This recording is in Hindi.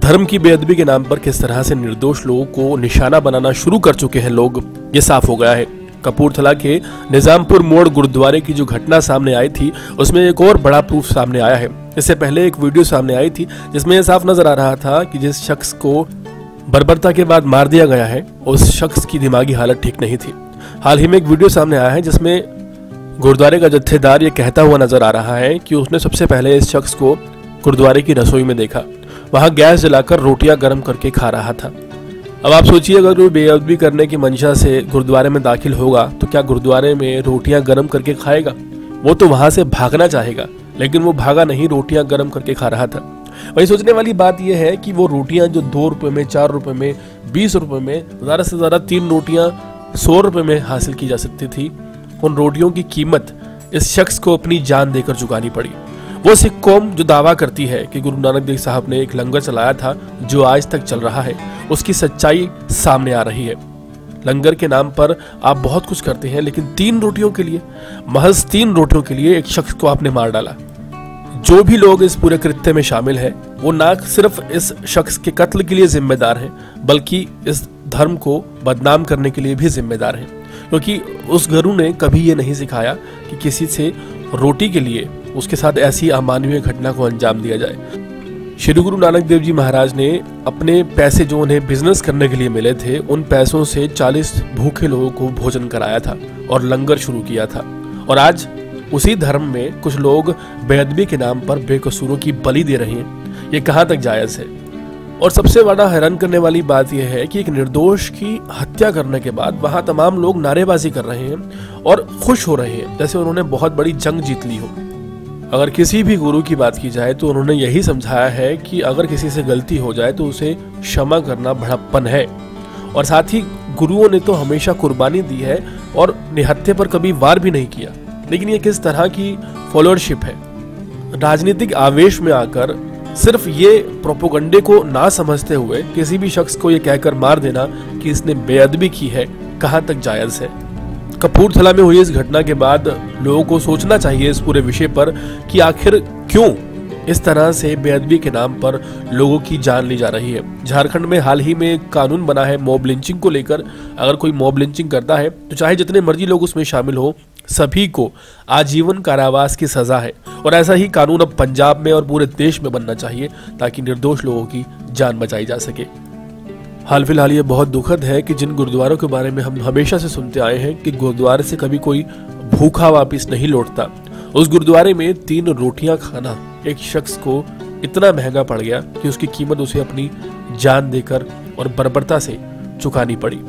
धर्म की बेअदबी के नाम पर किस तरह से निर्दोष लोगों को निशाना बनाना शुरू कर चुके हैं लोग, ये साफ हो गया है। कपूरथला के निजामपुर मोड़ गुरुद्वारे की जो घटना सामने आई थी, उसमें एक और बड़ा प्रूफ सामने आया है। इससे पहले एक वीडियो सामने आई थी जिसमें यह साफ नजर आ रहा था कि जिस शख्स को बर्बरता के बाद मार दिया गया है, उस शख्स की दिमागी हालत ठीक नहीं थी। हाल ही में एक वीडियो सामने आया है जिसमें गुरुद्वारे का जत्थेदार ये कहता हुआ नजर आ रहा है कि उसने सबसे पहले इस शख्स को गुरुद्वारे की रसोई में देखा, वहां गैस जलाकर रोटियां गर्म करके खा रहा था। अब आप सोचिए, अगर कोई बेअदबी करने की मंशा से गुरुद्वारे में दाखिल होगा तो क्या गुरुद्वारे में रोटियां गर्म करके खाएगा? वो तो वहां से भागना चाहेगा, लेकिन वो भागा नहीं, रोटियां गर्म करके खा रहा था। वही सोचने वाली बात यह है कि वो रोटियां जो 2 रुपए में, 4 रुपए में, 20 रुपए में, ज्यादा से ज्यादा 3 रोटियां 100 रुपए में हासिल की जा सकती थी, उन रोटियों की कीमत इस शख्स को अपनी जान देकर चुकानी पड़ी। वो सिख कौम जो दावा करती है कि गुरु नानक देव साहब ने एक लंगर चलाया था जो आज तक चल रहा है, उसकी सच्चाई सामने आ रही है। लंगर के नाम पर आप बहुत कुछ करते हैं, लेकिन 3 रोटियों के लिए, महज 3 रोटियों के लिए एक शख्स को आपने मार डाला। जो भी लोग इस पूरे कृत्य में शामिल हैं, वो ना सिर्फ इस शख्स के कत्ल के लिए जिम्मेदार हैं, बल्कि इस धर्म को बदनाम करने के लिए भी जिम्मेदार हैं, क्योंकि उस गुरु ने कभी ये नहीं सिखाया कि किसी से रोटी के लिए उसके साथ ऐसी अमानवीय घटना को अंजाम दिया जाए। श्री गुरु नानक देव जी महाराज ने अपने पैसे जो उन्हें बिजनेस करने के लिए मिले थे, उन पैसों से 40 भूखे लोगों को भोजन कराया था और लंगर शुरू किया था। और आज उसी धर्म में कुछ लोग बेअदबी के नाम पर बेकसूरों की बलि दे रहे हैं। ये कहां तक जायज है? और सबसे बड़ा हैरान करने वाली बात यह है कि एक निर्दोष की हत्या करने के बाद वहां तमाम लोग नारेबाजी कर रहे हैं और खुश हो रहे हैं, जैसे उन्होंने बहुत बड़ी जंग जीत ली हो। अगर किसी भी गुरु की बात की जाए तो उन्होंने यही समझाया है कि अगर किसी से गलती हो जाए तो उसे क्षमा करना बड़प्पन है। और साथ ही गुरुओं ने तो हमेशा कुर्बानी दी है और निहत्थे पर कभी वार भी नहीं किया। लेकिन ये किस तरह की फॉलोअरशिप है? राजनीतिक आवेश में आकर सिर्फ ये प्रोपोगंडे को ना समझते हुए किसी भी शख्स को ये कहकर मार देना कि इसने बेअदबी की है, कहां तक जायज है? कपूरथला में हुई इस घटना के बाद लोगों को सोचना चाहिए इस पूरे विषय पर कि आखिर क्यों इस तरह से बेअदबी के नाम पर लोगों की जान ली जा रही है। झारखंड में हाल ही में एक कानून बना है मॉब लिंचिंग को लेकर। अगर कोई मॉब लिंचिंग करता है तो चाहे जितने मर्जी लोग उसमें शामिल हो, सभी को आजीवन कारावास की सजा है। और ऐसा ही कानून अब पंजाब में और पूरे देश में बनना चाहिए ताकि निर्दोष लोगों की जान बचाई जा सके। हाल फिलहाल ये बहुत दुखद है कि जिन गुरुद्वारों के बारे में हम हमेशा से सुनते आए हैं कि गुरुद्वारे से कभी कोई भूखा वापस नहीं लौटता, उस गुरुद्वारे में 3 रोटियां खाना एक शख्स को इतना महंगा पड़ गया कि उसकी कीमत उसे अपनी जान देकर और बर्बरता से चुकानी पड़ी।